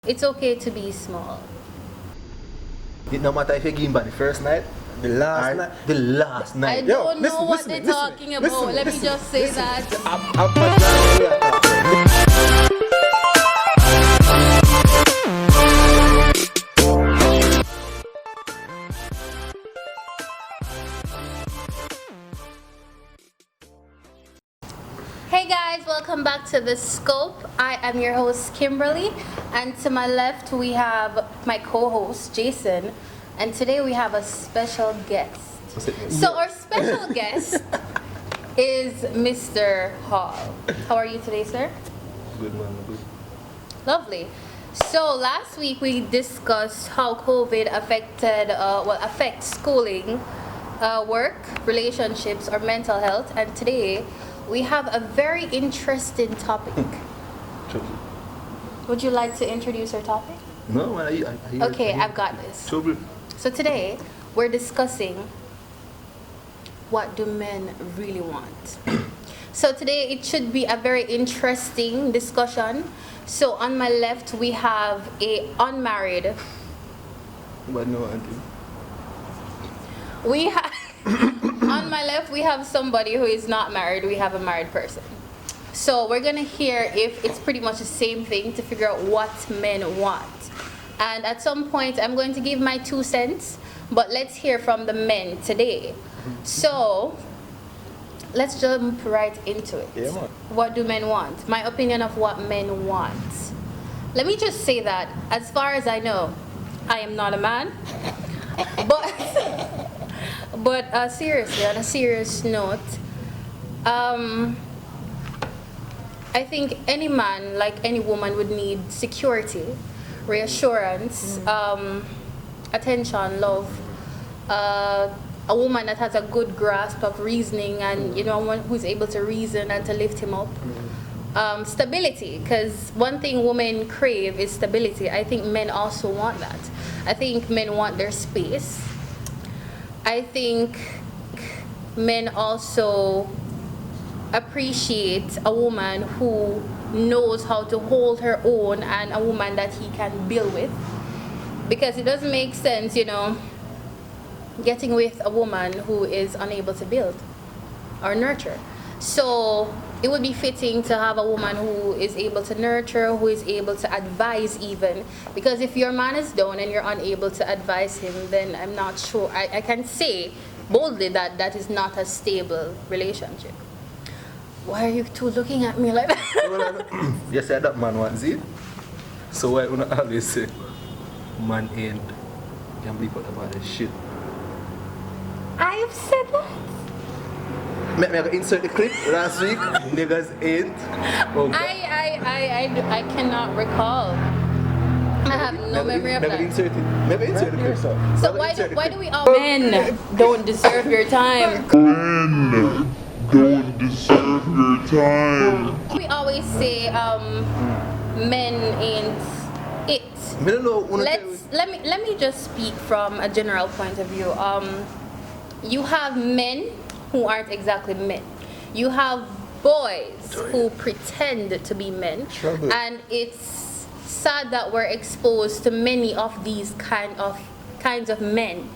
It's okay to be small. It no matter if you give by the first night, The last night. the last I night. don't know listen, what listen, they're listen, talking listen, about. Let me listen, just say that. I'm Hey guys, welcome back to The Scope. I am your host Kimberly, and to my left we have my co-host Jason, and today we have a special guest. So our special guest is Mr. Hall. How are you today, sir? Good man, good. Lovely. So last week we discussed how COVID affects schooling, work, relationships, or mental health, and today we have a very interesting topic. Trouble. Would you like to introduce our topic? No, man, Okay, I've got this. Trouble. So today we're discussing what do men really want. So today it should be a very interesting discussion. So on my left we have a unmarried. But no, auntie. We have on my left we have somebody who is not married. We have a married person. So we're gonna hear if it's pretty much the same thing to figure out what men want. And at some point I'm going to give my 2 cents, but let's hear from the men today. So let's jump right into it. Yeah, man. What do men want? My opinion of what men want. Let me just say that as far as I know, I am not a man. But seriously, on a serious note, I think any man, like any woman, would need security, reassurance, attention, love. A woman that has a good grasp of reasoning, and one who's able to reason and to lift him up. Stability, because one thing women crave is stability. I think men also want that. I think men want their space. I think men also appreciate a woman who knows how to hold her own and a woman that he can build with. Because it doesn't make sense, getting with a woman who is unable to build or nurture. So it would be fitting to have a woman who is able to nurture, who is able to advise even. Because if your man is down and you're unable to advise him, then I'm not sure. I can say boldly that that is not a stable relationship. Why are you two looking at me like that? You said that man wants it. So why would I always say man ain't can bleep out about this shit? I've said that. Me insert the clip last week. Niggas ain't. Oh, I cannot recall. I have no memory of never that. insert it. Never insert the clip. So Never why insert the do clip. we all men don't deserve your time? Men don't deserve your time. We always say men ain't it. Me don't know. Let me just speak from a general point of view. You have men who aren't exactly men. You have boys who pretend to be men. Trouble. And it's sad that we're exposed to many of these kinds of men.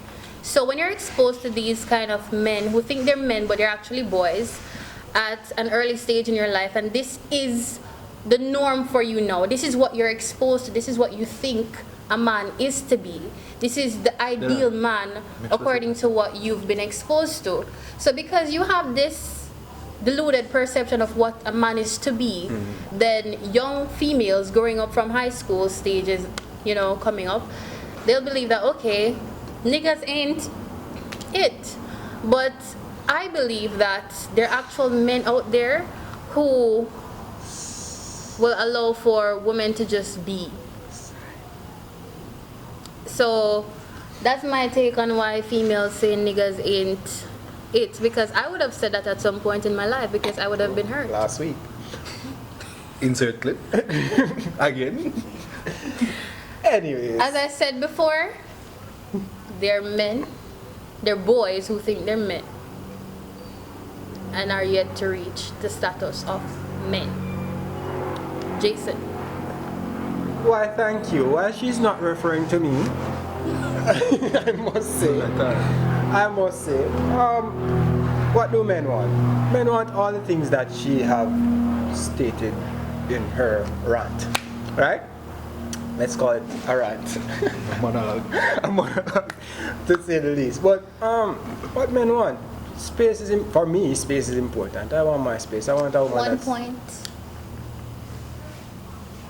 So when you're exposed to these kind of men who think they're men but they're actually boys at an early stage in your life, and this is the norm for you now. This is what you're exposed to. This is what you think a man is to be. This is the ideal man according to what you've been exposed to. So because you have this deluded perception of what a man is to be, then young females growing up from high school stages, coming up, they'll believe that, okay, niggas ain't it. But I believe that there are actual men out there who will allow for women to just be. So that's my take on why females say niggas ain't it, because I would have said that at some point in my life because I would have been hurt. last week. Insert clip. Again. Anyways. As I said before, they're men, they're boys who think they're men and are yet to reach the status of men. Jason. Why, thank you. Well, she's not referring to me. I must say. What do men want? Men want all the things that she have stated in her rant, right? Let's call it a rant. A monologue. A monologue, to say the least. But what men want? Space is, for me, space is important. I want my space. I want a woman 1 that's... point.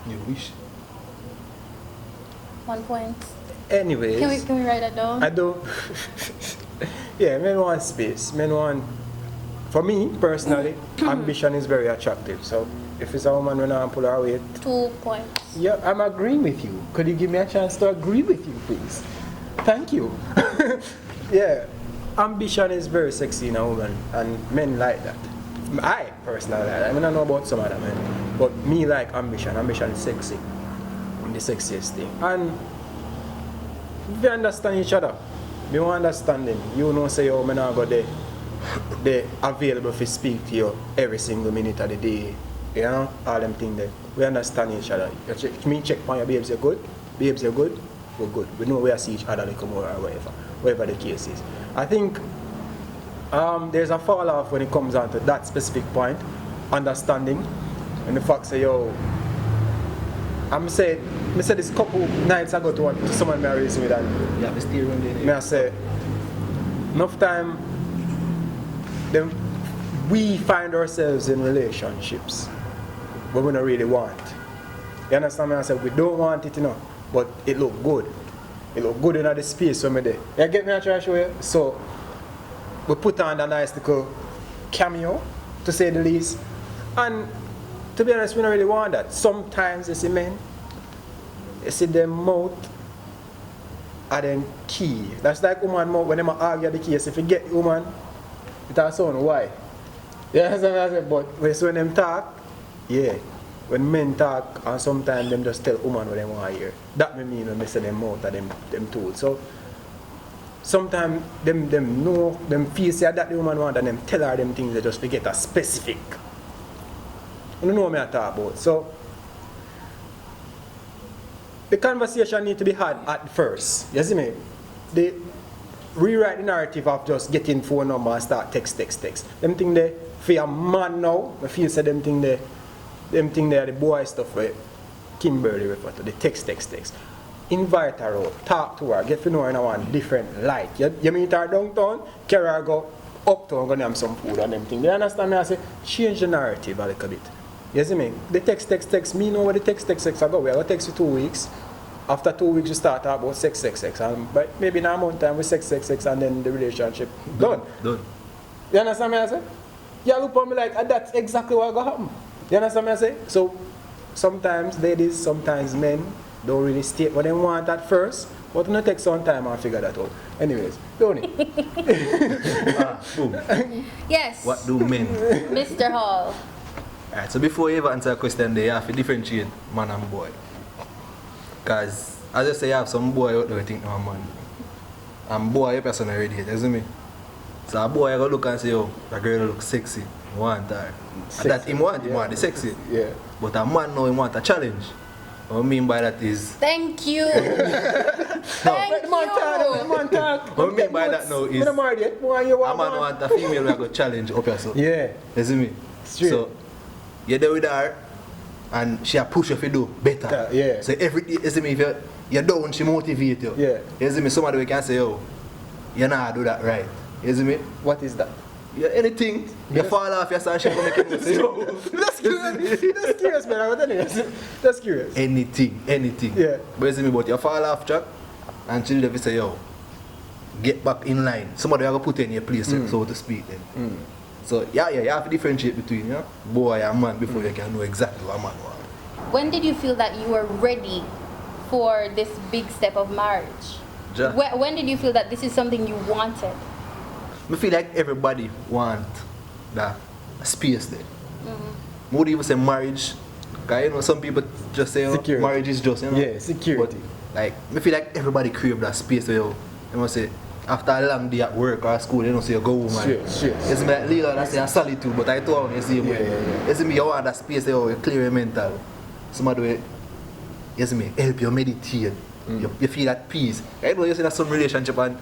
You wish. 1 point. Anyways. Can we write that down? I do. Yeah, men want space. Men want... For me, personally, ambition is very attractive. So, if it's a woman when I pull her weight... 2 points. Yeah, I'm agreeing with you. Could you give me a chance to agree with you, please? Thank you. Yeah, ambition is very sexy in a woman, and men like that. I personally like that. I mean, I don't know about some other men, but me like ambition. Ambition is sexy. The sexiest thing. And we understand each other. We want understanding. You know, say, oh, I'm not go there. They're available to speak to you every single minute of the day. You know, all them things there. We understand each other. Me check on your babes, you're good. Babes, you're good. We're good. We know where to see each other like more or whatever the case is. I think there's a fall off when it comes down to that specific point, understanding, and the fact say, yo, I said this couple nights ago to someone married with, and Yeah, the steering wheel. me I say, enough time, then we find ourselves in relationships but we don't really want. You understand me? I said we don't want it, you know, but it look good. It look good in the space when me there. You get me? I try to show you. So we put on a nice little cameo, to say the least. And to be honest, we don't really want that. Sometimes you see men, you see them mouth are then key. That's like woman mouth when they argue the case. If you get the woman, it has sound why. You understand what I say? But when them talk, yeah. When men talk, and sometimes them just tell woman what they want to hear. That mean when they say them mouth or them tools. So sometimes them know, them feel say that the woman want and them tell her them things they just forget a specific. You know what I talk about. So the conversation need to be had at first. You see me? They rewrite the narrative of just getting phone number and start text. Them thing there for a man now, I feel say them thing there the boy stuff where Kimberly refer to, the text. Invite her out, talk to her, get to know her in one different light. You meet her downtown, carry her go uptown, go have some food and them thing. You understand me? I say, change the narrative a little bit. You see me? The text, me know where the text I go. We are going to text for 2 weeks. After 2 weeks, you start talk about sex. And but maybe in a month time with sex, and then the relationship done. You understand me? I say? You look at me like, that's exactly what going to happen. You understand me? I say? So sometimes ladies, sometimes men don't really state what they want at first, but it takes some time and figure that out. Anyways, don't it? Boom. Yes. What do men? Mr. Hall. Alright, so before you ever answer a question there, you have to differentiate man and boy. Because as I say, you have some boy out there who think no man. And boy, a person already hate, you see me? So a boy, I go look and say, oh, that girl looks sexy. I want her. And that him want the sexy. Yeah. But a man now, he want a challenge. What I mean by that is... Thank you. Thank you. Man talk. What I mean by that now is... A man want a female who go challenge up yourself. Yeah. You see me? Straight. So, you're there with her, and she push you to do better. Yeah. So every day, you see me, if you're down, she motivate you. Yeah. You see me, somebody can say, oh, you know how to do that right. You see me? What is that? Yeah, anything, you fall off your son, she will make it say, oh. That's curious, man. I'm telling you. That's curious. Anything. Yeah. But you see me, but you fall off track, and she'll just say, yo, get back in line. Somebody will put you in your place, so to speak. Then. So, yeah, you have to differentiate between boy and man before you can know exactly what man wants. When did you feel that you were ready for this big step of marriage? Ja. When did you feel that this is something you wanted? I feel like everybody want that space there. Would even say marriage, because some people just say marriage is just, Yeah, security. But, like, I feel like everybody crave that space where you must say, after a long day at work or school, you don't say you go home. Sure. It's me like Leland, I say a solitude, but I told you see me. Yeah. You see me, you want that space where you clear your mental. Somebody you see me, help you meditate. You feel at peace. I know you see that some relationship and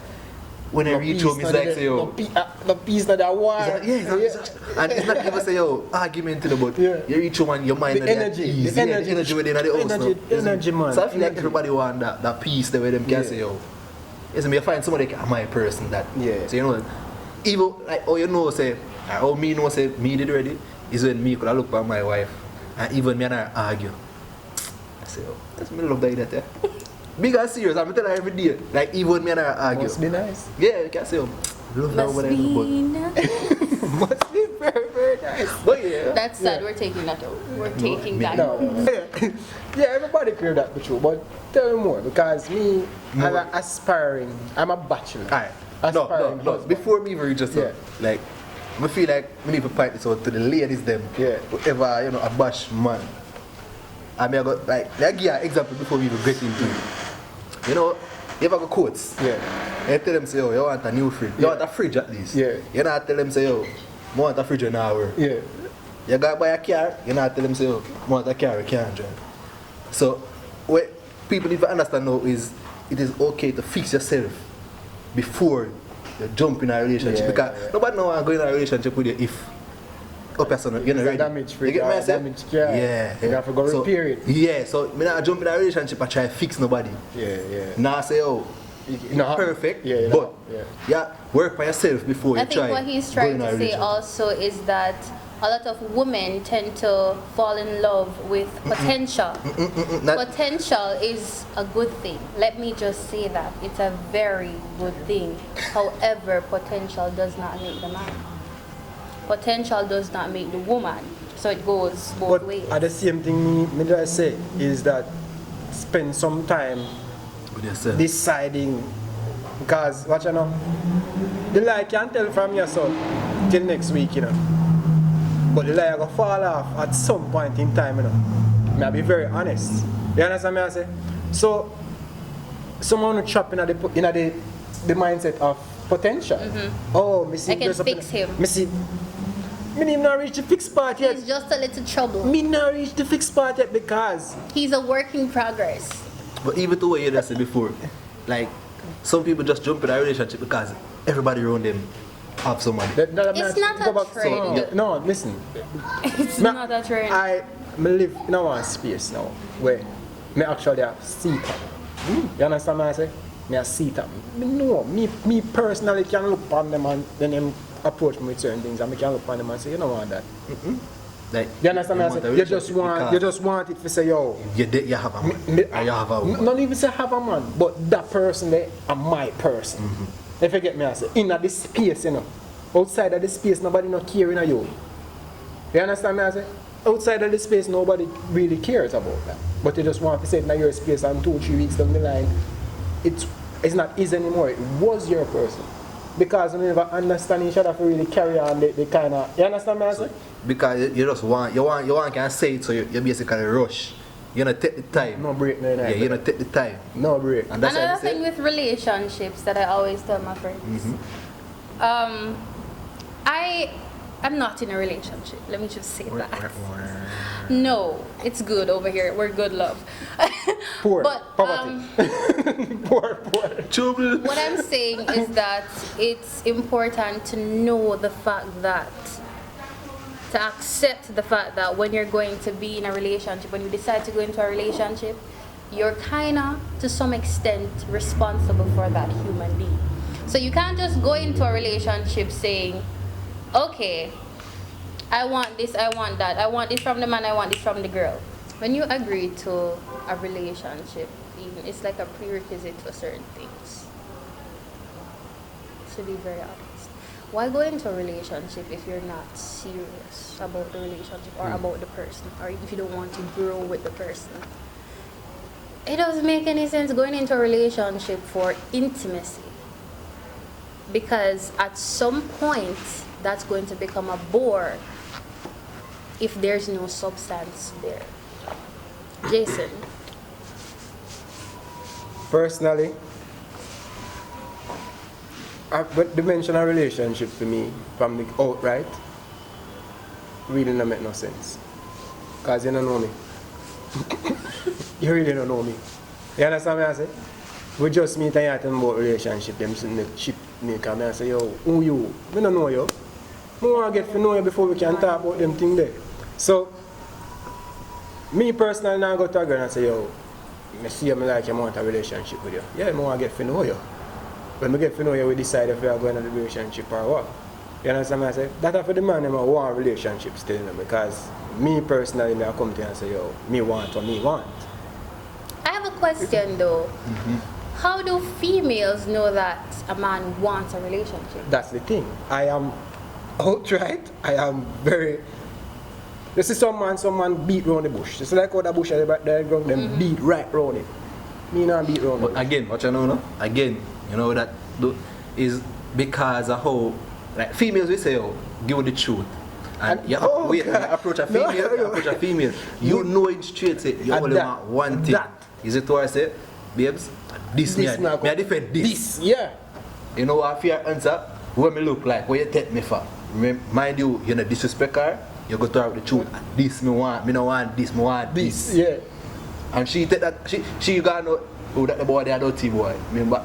when I reach home, it's like say yo. The peace that I want. And it's not even say yo, argument to the but Yeah. you reach home and your mind The energy, the energy within the house. energy, man. So I feel like everybody want that peace the way them can say yo. You see me, you find somebody like my person that. Yeah. So you know, even like oh you know say, or me know say me did already is when me could look at my wife and even me and her argue. I say oh, that's me love that eh. Big and serious, I'm telling her every day. Like even me and her argue. Must be nice. Yeah, you can say love that Must whatever be nice. Must be very, very nice. but yeah. That's sad. We're taking that out. We're taking that. No. Yeah, everybody clear that for sure, but tell me more because me, I'm an aspiring, I'm a bachelor. Alright. Aspiring No. husband. Before me even reach us Yeah. like I feel like we need to point this out to the ladies them. Yeah. Whoever, you know, a bash man. I mean I got like give you an example before we even get into it. You know, you ever go quotes? Yeah. You tell them say, yo, you want a new fridge. You want a fridge at least. Yeah. You not tell them say, yo, I want a fridge an hour. Yeah. You gotta buy a car, you not tell them say, yo, I want a car, you can't drive. So what people need to understand now is it is okay to fix yourself before you jump in a relationship. Yeah, Because yeah. nobody know want to go in a relationship with you if a person you're not ready. Damage You fridge, get me, I say? damaged car. Yeah. You have to go So, repair it. Yeah, so me not jump in a relationship and try to fix nobody. Yeah. Now say, oh, You know, perfect, Yeah, you but know, yeah. yeah, work by yourself before I you think try. what he's go trying in a to say relationship. also is that a lot of women tend to fall in love with potential. Not- Potential is a good thing. Let me just say that. It's a very good thing. However, potential does not make the man. Potential does not make the woman. So it goes both But ways. at the same thing, me just say is that spend some time With yourself. deciding because what you know, the lie can't tell from your son till next week, you know. But the lie will fall off at some point in time, you know. May I be very honest. You understand me I say? So someone who trap in the mindset of potential. Oh, me see I can dress up fix him. Me see me didn't even reach the fixed part yet. He's just a little trouble. Me not reach the fixed part yet because He's a work in progress. But even to what you just said before, like some people just jump in a relationship because everybody around them have somebody. That It's not a trend. No, listen. It's Me- not a trend. me live in one space now where me actually have seat up. You understand what I say? Me have seat up. Me know, me personally can look upon them and then them approach me with certain things and me can look upon them and say, you don't want that. Like You understand what I want say? a You just relationship want it to say, yo, because you have a man. Or you have a woman. not even say have a man, but that person there are my person. If you get me, I say, in the space, you know. Outside of the space, nobody not caring of you. You understand me, I say? Outside of the space, nobody really cares about that. But you just want to say it in your space and 2-3 weeks down the line, it's not his anymore. It was your person. Because you never understand each other to really carry on the kind of, you understand me, I say? Because you just want can say it so you basically rush. You don't take the time. No break, no night. Yeah, you don't take the time. No break. And that's why Another I thing say, with relationships that I always tell my friends, I'm not in a relationship. Let me just say that. No, it's good over here. We're good, love. Poor. But Poverty. Poor. Trouble. what I'm saying is that it's important to know the fact that, to accept the fact that when you're going to be in a relationship, when you decide to go into a relationship, you're kind of, to some extent, responsible for that human being. So you can't just go into a relationship saying, okay, I want this, I want that, I want this from the man, I want this from the girl. When you agree to a relationship, it's like a prerequisite for certain things. To be very honest. Why go into a relationship if you're not serious about the relationship or about the person, or if you don't want to grow with the person? It doesn't make any sense going into a relationship for intimacy, because at some point that's going to become a bore if there's no substance there. Jason. Personally, but the mention of relationship to me from the outright really don't make no sense. Because you don't know me. you really don't know me. You understand what I say? We just meet and you tell me about relationship, them ship me come and say, yo, who you? We don't know you. We want to get to know you before we can talk about them things there. So, me personally now go to a girl and say, yo, I see you like you want a relationship with you. Yeah, I want to get to know you. When we get to know you, we decide if we are going to the relationship or what. You understand what I say? That's for the man who want a relationship still, because me personally, I come to you and say, yo, me want what me want. I have a question though. How do females know that a man wants a relationship? That's the thing. I am outright, I am very... You see some man beat round the bush. You see like how the bush at the back there, them beat right round it. Me not beat round it. But again, what you know, no? Again, you know that is because of how, like females we say, oh, give the truth. And you approach a female, you know it straight, say, you only want one thing. Is it what I say? Babes, this me I defend this. Yeah. You know what fear answer? What me look like, what you take me for? Mind you, you're not disrespect her, you go to her with the truth. This me want, me no want this, me want this. Yeah. And she take that, she got know who that the boy, they dirty boy. Remember?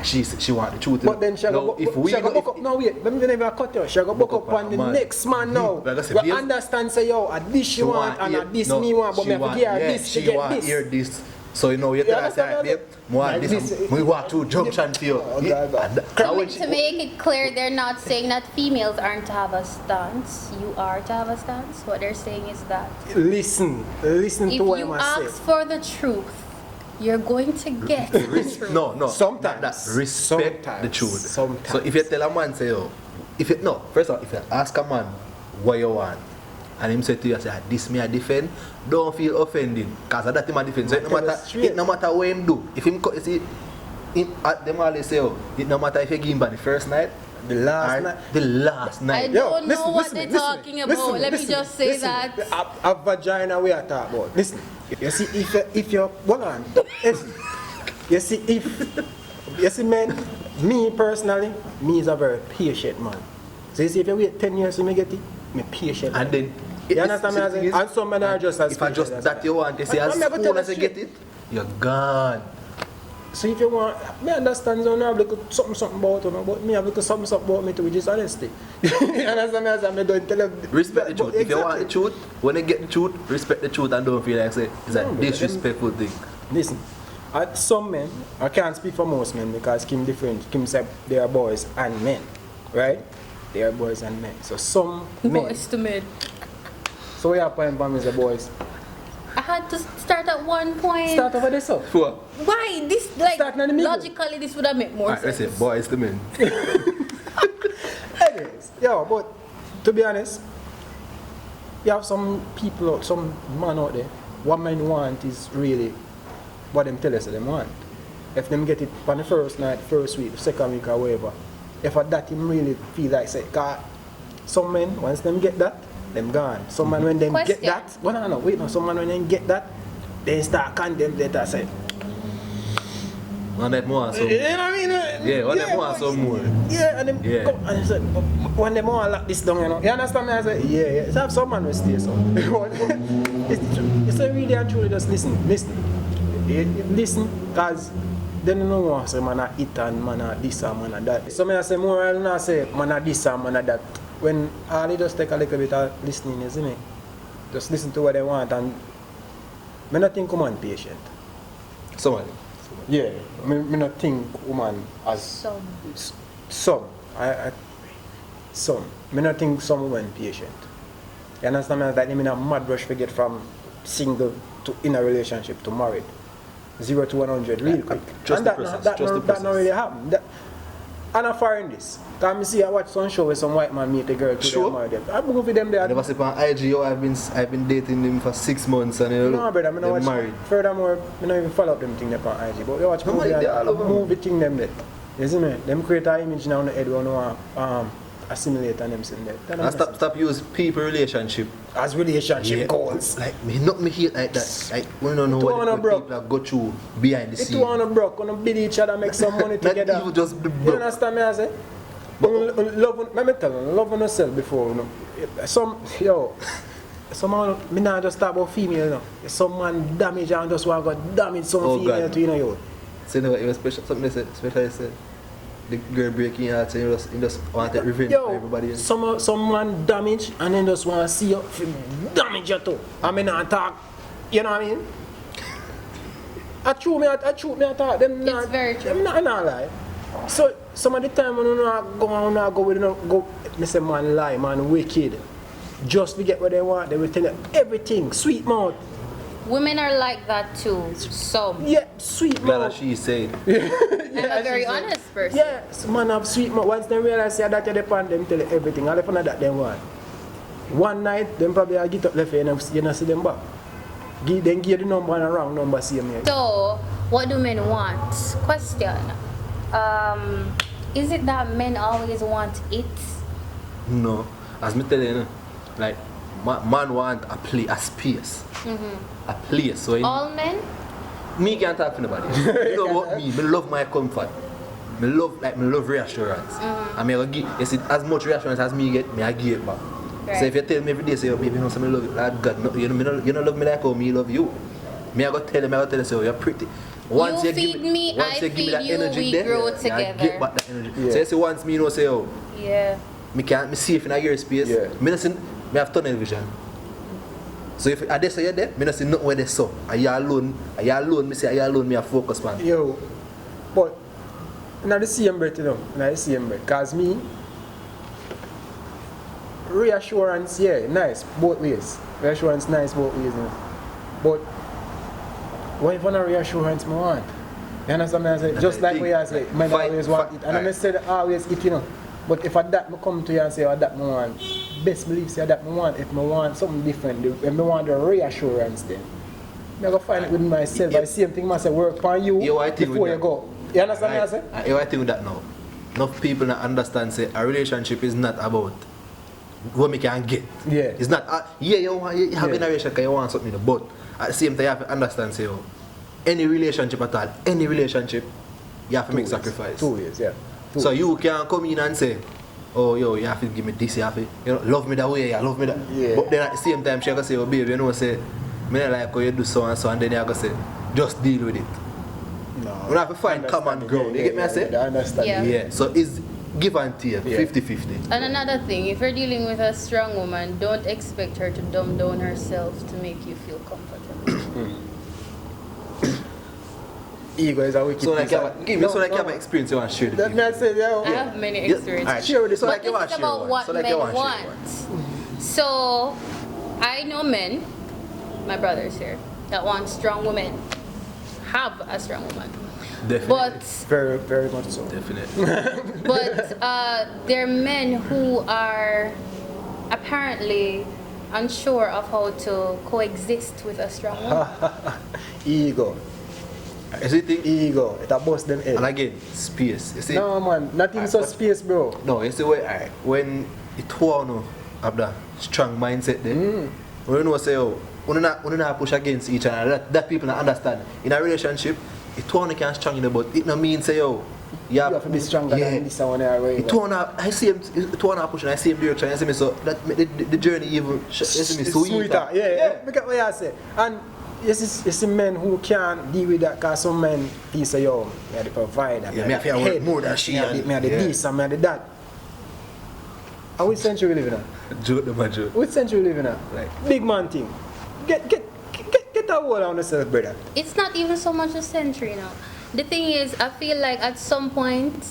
She want the truth. But then she go book up. No wait, let me never cut you. She go book up on the next man now. We understand say yo, at this she want and at this me want, but me forget her this, she get this. Hear this. So you know you tell us that babe, more this, we walk to junction for you. To make it clear, they're not saying that females aren't to have a stance. You are to have a stance. What they're saying is that listen to what I'm saying. If you ask for the truth, you're going to get the truth. No. Sometimes. Respect the truth. Sometimes. So if you tell a man say yo, first of all, if you ask a man what you want, and him say to you, say, this me a defend, don't feel offended. Because that him a defend. So it no matter what him do. If him see them always say, oh, it no matter if you give him by the first night, the last night. I don't know what they're talking about. Let me just say that. A vagina we are talking about. Listen. You see, if you're hold on. You see, man, me personally, me is a very patient man. So you see, if you wait 10 years to me get it, me patient. And then you understand me? As and some men are just as if I just that you want to say as soon as you get it, you're gone. So if you want, me understand so now have something about you, but me have something about me too, which is honesty. You understand me? As I'm don't tell them. Respect the truth. If you want the truth, when you get the truth, respect the truth and don't feel like say it's a disrespectful thing. Listen, some men, I can't speak for most men because Kim different. Kim said they are boys and men, right? They are boys and men. So some men. Boys to men. So we are point bomb is the boys. I had to start at one point. Start over this up. Sure. Why? This logically this would have made more sense. Let's say boys to men. Anyways, yeah, but to be honest, you have some people, some man out there, what men want is really what them tell us they want. If them get it on the first night, first week, second week or whatever, if at that him really feel like say, God, some men, once them get that, them gone. Some man when them get that, some man when them get that, they start condemn that say. One that more so. You know what I mean? Yeah, one that more so more. Yeah, and them come and say, when them all lock this down, you know. You understand me? I say, yeah. So have some man will stay so. It's a really and truly just listen, because they don't know say man a it and man a this and man a that. So I say more than I say man a this and man a that. When all they just take a little bit of listening, isn't it? Just listen to what they want and I don't think woman patient. Someone. Yeah, I don't think woman as some. I don't think some women patient. You understand me? That they mean a mad rush to get from single to in a relationship to married. 0 to 100 real quick. And that not really happen. And I find this. Because I watch some show where some white man meet a girl to them marry them. I move with them there. I never see on IG, I've been dating him for 6 months and no, brother, I don't watch married. Furthermore, I don't even follow up them thing there on IG. But you watch movie thing them there. You see me? Them create an image now on the head where no assimilate and them saying that. And stop use people relationship as relationship goals. Like me hate like that. Like we don't know what people go through behind the scene. It wanna broke, wanna beat each other, make some money together. Not even just the broke. You understand me? I say. Let me tell you, love on yourself before, you know. some man, me not just talk about female, you know. Some man damage and just want to damage some female God. too, you know, yo. So you know, it was special, something they said, especially said, the girl breaking your heart, so you just want to take revenge for everybody else. Some man damage and then just want to see you damage you too. I mean, I talk, you know what I mean? I shoot me, I talk. Them It's very true. Them not lie. So, some of the time when you go with, me say man lie, man wicked. Just to get what they want, they will tell you everything, sweet mouth. Women are like that too. Some. Yeah, sweet Glad mouth. that she said. I'm a very honest person. Yes, man have sweet mouth. Once they realize that you're depend, them tell you everything. And if not that, they want. One night, them probably get up left and you not see them back. Then give the number and a wrong number, same here. So, what do men want? Question. Is it that men always want it? No. As me tell you, you know, like, man want a space. A place. So All men? me can't talk to nobody. You know about me, I love my comfort. I love reassurance. And me give, you see, as much reassurance as me get, I give it back. Right. So if you tell me every day, say, oh, baby, you know, I love you, like God, no, you don't love me like how me love you. Me, I go tell them, say, oh, you're pretty. Once You feed me, I give feed that you, energy we there, grow I together. get back that energy. Yeah. So you see, once me, you know, say, oh, Yeah. me safe in a your space. Yeah. Me have tunnel vision. So if I say you're there, me not see nothing where they saw. Are you alone, me say, are you alone, me a focus man. Yo, but not the same breath, you know, not the same breath. Because me, reassurance, yeah, nice, both ways. Reassurance, nice, both ways, you know. But what if I not reassurance I want? You understand what I say? Just like what I say, men always want it. And I say that always it, you know. But if I that I come to you and say, oh, that I want, best believe say that I want. If I want something different, if I want the reassurance then, I go find it with myself. The same thing I say, work on you before you go. You understand what I say? I think with that now. Enough people not understand say a relationship is not about what me can get. Yeah. It's not you have a relationship because you want something, but at the same time you have to understand say any relationship at all, any relationship, you have to make sacrifice. 2 years, yeah. So you can come in and say, oh yo, you have to give me this, you have to, love me that way, you love me that. Yeah. But then at the same time she can say, oh baby, you know, say, me not like how you do so, and then you can say, just deal with it. No. We have to find common ground. You get me I say? I understand. Yeah. Yeah. So it's give and take, Yeah. 50-50. And another thing, if you're dealing with a strong woman, don't expect her to dumb down herself to make you feel comfortable. Ego is a wicked So like piece you of- have, give me so like you have an experience you want to share with That people. man said, yeah. I have many Yeah. experiences. Alright, share with it so But like you this want is to share about one. what So like you men want to share want. one. So, I know men, my brothers here, that want strong women. Have a strong woman. Definitely. But Very, very much so. Definitely. they're men who are apparently unsure of how to coexist with a strong woman. Ego. Is it thing? Ego. It a bust them head. And again, space. You see? No man, nothing so space, bro. No, you see when it want have that strong mindset there. When you know say we not push against each other. That people not understand. In a relationship, it want can strong in the but it no mean say You have to be stronger than this one already. It wanna I see him it wanna push in the same direction. I see me so that make the journey even you see me It's sweeter. sweeter. Yeah. Look at what I say. And you see men who can't deal with that because some men think say, yo, me are the provider. Yeah, me have to work more than she Me are the and- this and me are the that. And which century we live in? Joke the man joke. Which century we live in? Like Big man thing. Get a hold on yourself, brother. It's not even so much a century now. The thing is, I feel like at some point,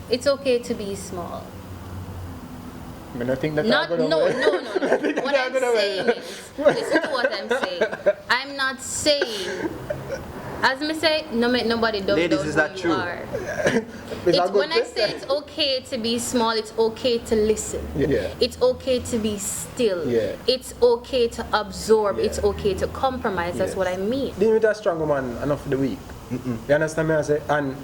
it's okay to be small. I don't think that Not, I'm no, gonna no, no, no. What I'm saying is, listen to what I'm saying. I'm not saying, as me say, no make nobody dumb Ladies, down is who that you true? are. It's a It's, good when I thing. say it's okay to be small, it's okay to listen. Yeah. It's okay to be still. Yeah. It's okay to absorb. Yeah. It's okay to compromise. That's Yes. what I mean. Dealing with a strong woman enough for the week. You understand me? I say, and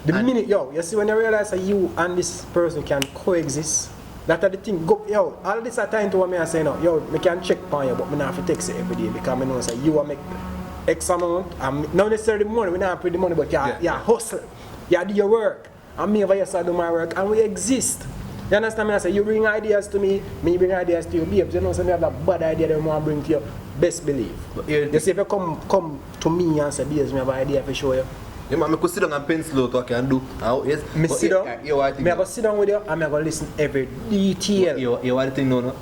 the minute, you see, when you realize that you and this person can coexist, that are the thing. Go, all this are time to what me I say now. Me can check on you, but me not have to text you every day because I know say you will make X amount. And not necessarily the money. We not pay the money, but you hustle. You do your work. And me over here so I do my work, and we exist. You understand me? I say, you bring ideas to me bring ideas to you, babes. You know, so me have that bad idea that I want to bring to you. Best believe. You see, if you come to me and say, babes, me have an idea for show you. Yeah, man, I could sit down and pencil out what I can do. Yes. Me sit down, I go sit down with you and I go listen every detail. You want the thing, no?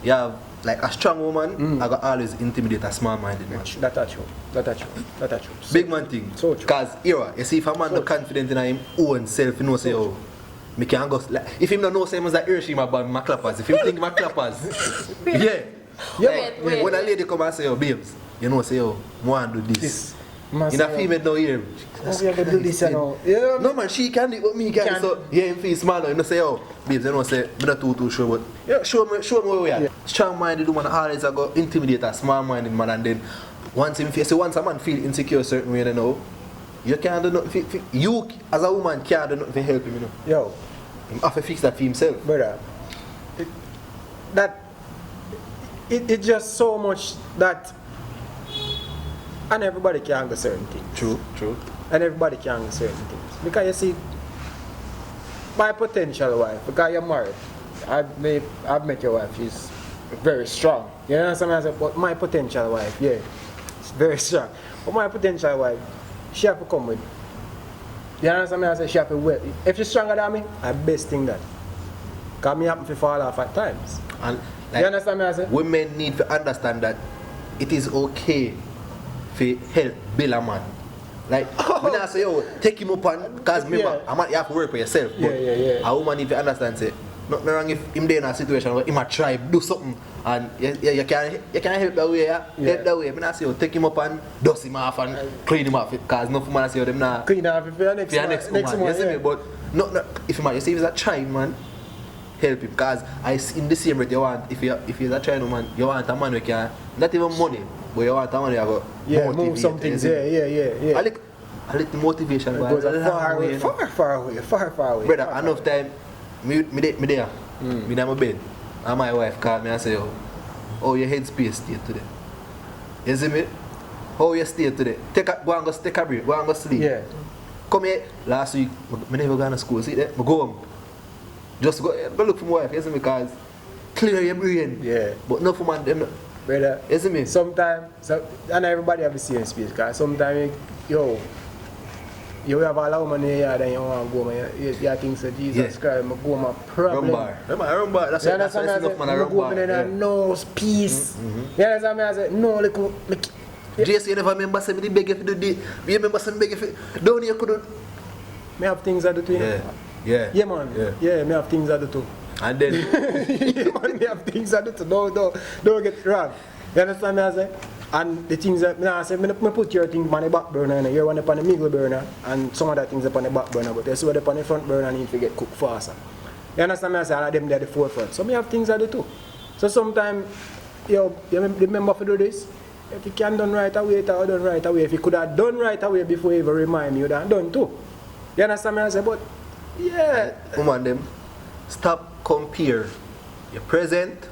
You have, like, a strong woman, I got always intimidate a small-minded man. That's true. Big man thing. So true. Because, you see, if a man not confident in him own self, you know, say, oh, me can go, like, if him don't know, say, he's like, Hiroshima about my clappers. If him think my clappers, yeah. Like, wait. when a lady come and say, oh, babes, you know, say, oh, I want to do this. In a female now here. Do this, you know. Yeah. No man, she can do it, but me can. So yeah, him feel small now. You know say, oh, babes, you know say, I'm not too sure, but yeah, show me where we are. Yeah. Strong-minded woman always go intimidate a small-minded man, and then once a man feel insecure a certain way, you know, you can't do nothing. You as a woman can't do nothing to help him, you know. Yo. He have to fix that for himself. Brother, it's just so much that. And everybody can do certain things. True. And everybody can do certain things. Because you see, my potential wife, because you're married, I've met your wife, she's very strong. You know what I'm saying? But my potential wife, yeah, it's very strong. But my potential wife, she have to come with. You know what I'm saying? She have to wait. If she's stronger than me, I best thing that. Because me happen to fall off at times. And like, you understand me? I say? Women need to understand that it is okay to help build a man. Like, when I say, yo, take him up and, because remember, you have to work for yourself. But a woman need to understand, say, nothing wrong if him there in a situation where he might try do something and you can help that way, help that way. I say, yo, take him up and dust him off and clean him off, because no woman say, yo, them not clean off for your next woman. You see me? But if you see if he's a child man, help him, because in the same rate you want, if he's a child man, you want a man who can, not even money, but you want a man who can move some things, yeah. I like the motivation, it goes far away. Brother, enough time, me there, me in my bed, and my wife called me and say, oh, your headspace stay today. You see me? How you stay today? Go and go take a break, go and go sleep. Yeah. Come here, last week, I never go to school, see that? I go home. Just go look for my wife, you see me? Because clear your brain. Yeah. But not for man, them. Brother, you see me? Sometimes, and everybody have the same space, because sometimes, you have a woman here and you want to go, you think, so Jesus Christ, I go my problem. Run bar. That's enough man, I run bar. Yeah. No peace. You understand me? I say, no, look. Jason, you never remember saying me beg if you do this. You remember saying beg if you don't you couldn't. Me have things I do too. Yeah, man. Yeah, me have things I do too. And then me have things I do too. Don't get wrong. You understand me? I say? And the things that I say, I put your thing on the back burner and your one upon the middle burner and some other things upon the back burner, but there's one upon the front burner and need to get cooked faster. You understand me? I say all of them there the forefront. So me have things I do too. So sometimes you remember to do this. If you can done right away, done right away. If you could have done right away before you even remind me, you would have done too. You understand me? I say, but yeah. Woman them, stop compare your present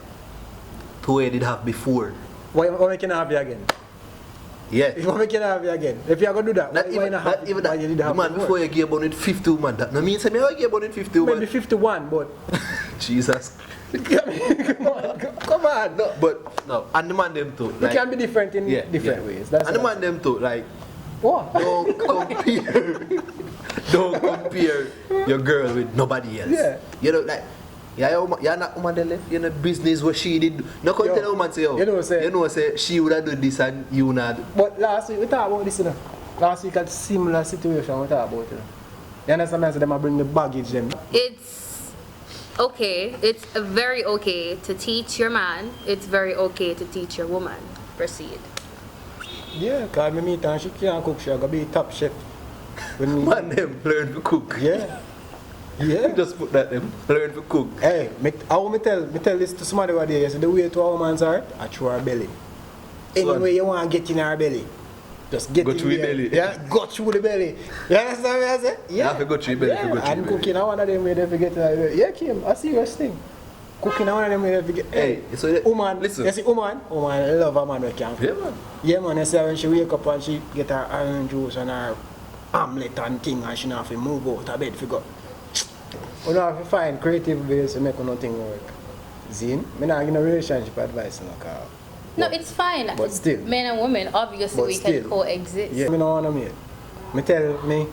to what you did have before. Why can I have you again? Yeah. Why can I have you again? If you are going to do that, not even that. Man, before you give on 50 woman, that no means I give on 50 woman. Maybe 51, but Jesus. Come on. No, but no, and the man them too. Like, it can be different in different ways. That's and the man them too, like what? Don't compare your girl with nobody else. Yeah. You know, like you're not woman that left. You're in a business where she did. No, come tell a woman say, say she would have done this and you not. But last week we talked about this, you know. Last week had similar situation we talked about it. You understand? I said them bring the baggage then. It's okay. It's very okay to teach your man. It's very okay to teach your woman. Proceed. Yeah, because I meet her and she can't cook. She's going to be top chef. Man, them learn to cook. Yeah. Just put that them learn to cook. Hey, I want me tell this to somebody over there. So the way to a woman's heart, I through her belly. Anyway you want to get in her belly, just get in through the belly. Yeah, go through the belly. You understand what I say? Yeah. You have to go through belly. Yeah. And cooking, I one of them way they forget in her belly. Yeah, Kim, a serious thing. Cooking, I one of them way they forget. Hey, so woman, listen. You see, woman love a man who can cook. Yeah, man. Yeah, man. You see when she wake up and she get her orange juice and her omelette and thing and she not have to move out of bed for go. You know, have to find creative ways to make nothing work. Zine, I'm not giving a relationship advice, no, car. No, it's fine. But still. Men and women, obviously, But we still. can coexist. Yeah, I don't want to meet. Me tell me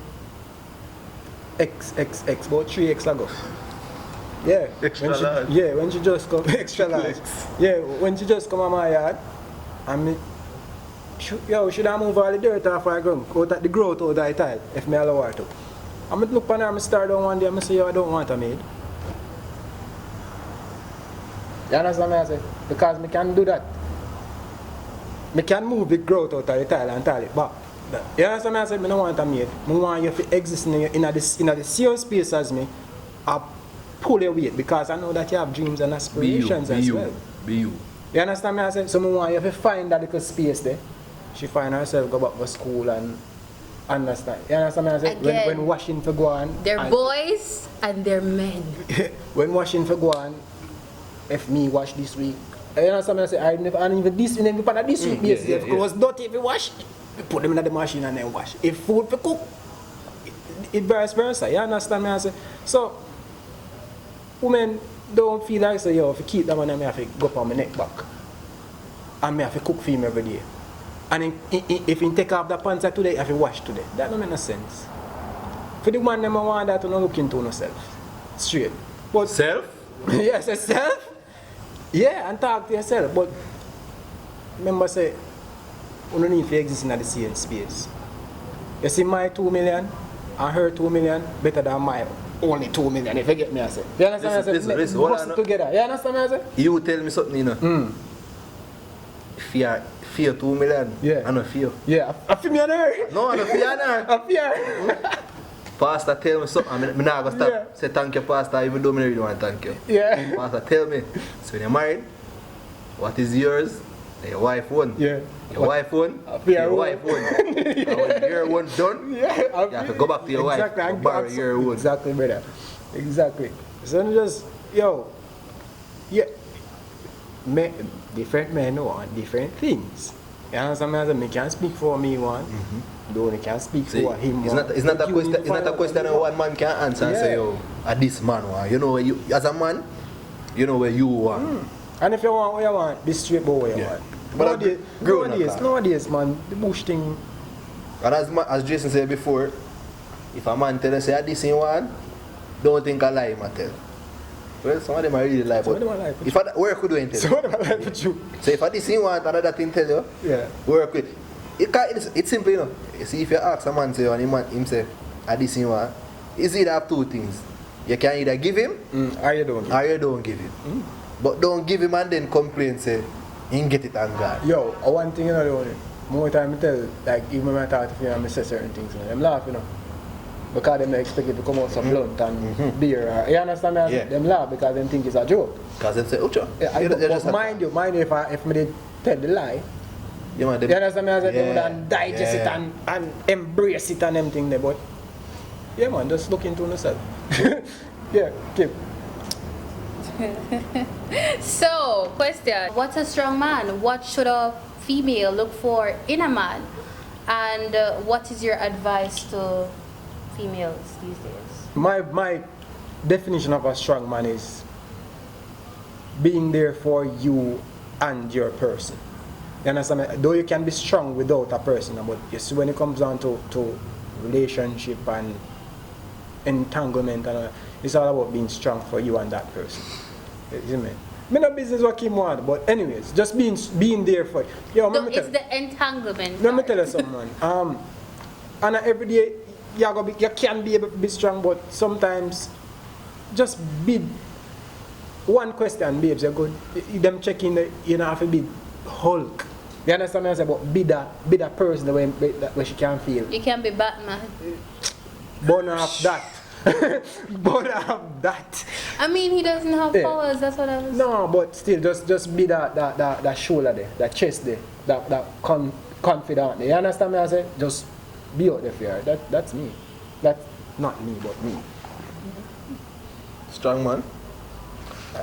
X about 3X ago. Yeah. Extra when she, large. Yeah, when she just come extra large. Yeah, when she just come on my yard, and me, should I move all the dirt off her ground, out at the growth out of the tile, if me allow her to. And me look on her, I start down one day, and I say, yo, I don't want a maid. You understand what I say? Because me can do that. Me can move the growth out of the tile and tile it back. You understand what I say? I don't want a maid. I want you to exist in the same space as me. I pull your weight because I know that you have dreams and aspirations as well. Be you. You understand what I say? So I want you to find that little space there. She find herself go back to school and understand. You understand what I say? Again, when washing for go on. They're boys and they're men. When washing for go on, if me wash this week, you understand what I say? I never even this week basis. If clothes dirty, if you wash, you put them in the machine and then wash. If food for cook, it vice versa. You understand what I say? So women don't feel like say, yo, if you keep them and I have to go up on my neck back. And I have to cook for him every day. And if you take off the pants today, I have to wash today. That don't make no sense. For the one them I want that to not look into yourself. Straight. But Self? yes, yourself. Yeah, and talk to yourself. But remember say, you don't need to exist in the same space. You see my 2 million and her 2 million better than my only 2 million, if you get me, I say. You understand what I say? Listen, Bust it together. You understand what I say? You tell me something, you know. Fear 2 million. Yeah. I know fear. Yeah, I feel me on her. No, I know fear. I fear. Pastor tell me something. I'm not going to stop. Yeah. Say thank you, Pastor, even though I really don't want to thank you. Yeah. Pastor tell me. So when you're married, what is yours? Your wife won. Yeah. Your wife won. Your wife won. And when your one done, Yeah. you have to go back to your wife. Exactly. Borrow your own. Exactly, brother. Exactly. So just, yo, yeah, different men want different things. You understand what I mean? I can't speak for me one. Though I can't speak See, for him it's one. not a question. It's not a question that one man can answer and say, Yeah. yo, this man want. You know where you, as a man, you know where you want. And if you want what you want, be straight about what you Yeah. want. But Nowadays, man, the bush thing. And as Jason said before, if a man tell us say this in one, don't think a lie, man tell. Well, some of them are really lie, Some but of them are lie for if I work with you and tell So you. what am I like with you? So if I this in one, another thing tell you, Yeah. work with. It's simple, you know. You see, if you ask a man say, and him say, I this in one, it's either have two things. You can either give him, Or you don't. or you don't give him. But don't give him and then complain, say, he can get it on God. Yo, one thing you know, the only more time I tell, like even when I talk to them, I say certain things, you know, them laugh, you know. Because they expect it to come out some blunt and beer. You understand me? Yeah. Them laugh because them think it's a joke. Because them say, Ucho, Yeah, but mind you, if me did tell the lie, you man, you understand me? I said, Yeah, them would digest it and embrace it and them thing there. But yeah, man, just look into yourself. Yeah, keep. So, question. What's a strong man? What should a female look for in a man? And what is your advice to females these days? My definition of a strong man is being there for you and your person. You understand me? Though you can be strong without a person, but you see when it comes down to relationship and entanglement, and it's all about being strong for you and that person. You see me? Me no business what Kim want, but anyways, just being there for you. Yo, No, it's the entanglement. let me part. tell you something. And every day you can be able to be strong, but sometimes just be one question, babes. You're good. Them checking the you know have to be Hulk. You understand what I say? But be that person the way where she can feel. You can be Batman. Born off that. Born off that. I mean, he doesn't have Yeah. powers. That's what I was. No, but still, just be that shoulder there, that chest there, that confident there. You understand me? I say, just be out there for her. That's me. That's not me, but me. Strong man.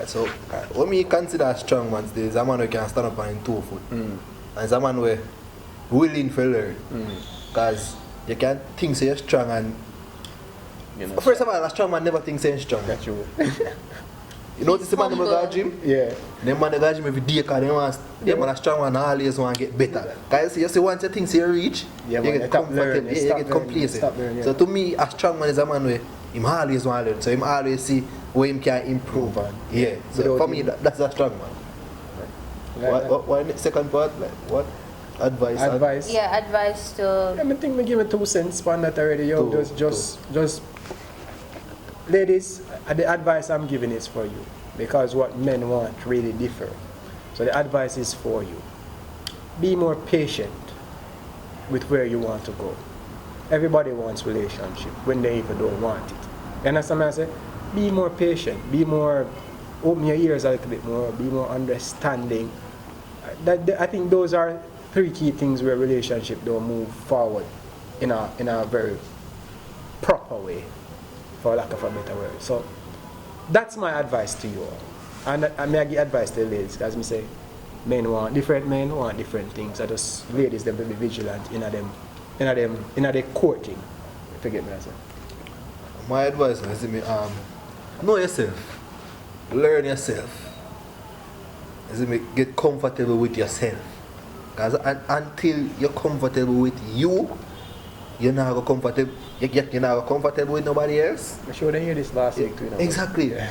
So, what me consider a strong man is a man who can stand up on his 2 foot. And it's a man who willing to learn. Because you can't think so you're strong and You know, First of all, a strong man never thinks he's strong. that's true. You notice the man never go to gym? Yeah. Them man they go to gym every day because they want, them man a strong man always want to get better. Because you see once you think you reach, Yeah, you man, get you stop learning, comfortable, you you stop get learning, complacent. you stop learning, yeah. So to me, a strong man is a man where him always want to learn. So him always see where him can improve. on. Yeah. So Without for me, him- that's a strong man. What the second part? Like what? Advice? Advice. Yeah, advice to I think we give it 2 cents on that already. Yo, just ladies, the advice I'm giving is for you because what men want really differ. So the advice is for you. Be more patient with where you want to go. Everybody wants relationship when they even don't want it. You understand what I say? Be more patient. Be more, open your ears a little bit more. Be more understanding. I think those are 3 key things where relationship don't move forward in a very proper way, for lack of a better word. So that's my advice to you all. And I may give advice to the ladies, as me say, men want different things. I just ladies them to be vigilant in their courting. Forget me, I say. My advice is know yourself. Learn yourself. Get comfortable with yourself. Because until you're comfortable with you, you're not comfortable. You're not comfortable with nobody else. I'm sure they hear this last week too. You know. Exactly. Yeah.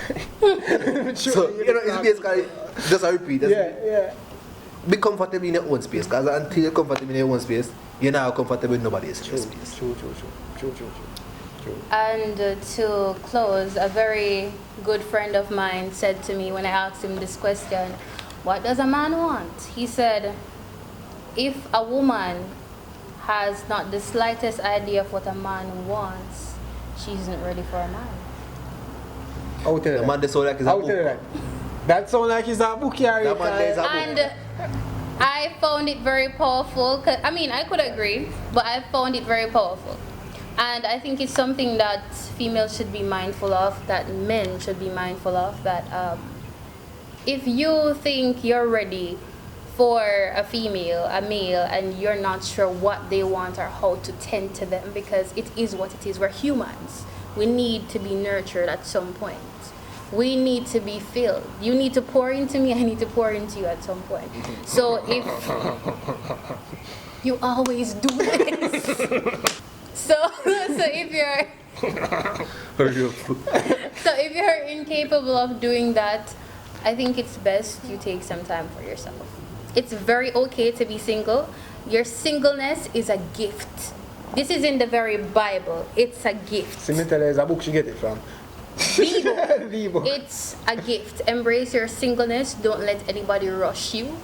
So it's basically just a repeat. Yeah. Be comfortable in your own space. Because until you're comfortable in your own space, you're not comfortable with nobody else's space. True. And to close, a very good friend of mine said to me when I asked him this question, what does a man want? He said, if a woman has not the slightest idea of what a man wants, she isn't ready for a man. I will tell you The man that. they sound like it's a I will tell you book. that. That sounds like it's a book here. That man there is a book. And I found it very powerful. I mean, I could agree, but I found it very powerful. And I think it's something that females should be mindful of, that men should be mindful of, that if you think you're ready for a female, a male, and you're not sure what they want or how to tend to them, because it is what it is. We're humans. We need to be nurtured at some point. We need to be filled. You need to pour into me, I need to pour into you at some point. So if you always do this. So if you're incapable of doing that, I think it's best you take some time for yourself. It's very okay to be single. Your singleness is a gift. This is in the very Bible. It's a gift. Cemetery is a book she get it from. Bible. It's a gift. Embrace your singleness. Don't let anybody rush you.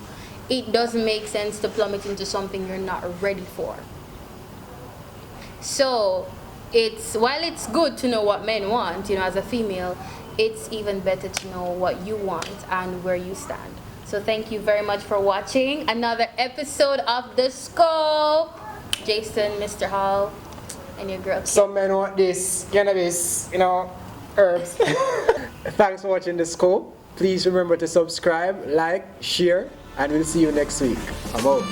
It doesn't make sense to plummet into something you're not ready for. So while it's good to know what men want, as a female, it's even better to know what you want and where you stand. So thank you very much for watching another episode of The Scope. Jason, Mr. Hall, and your girl. Some men want this, cannabis, herbs. Thanks for watching The Scope. Please remember to subscribe, like, share, and we'll see you next week. I'm out.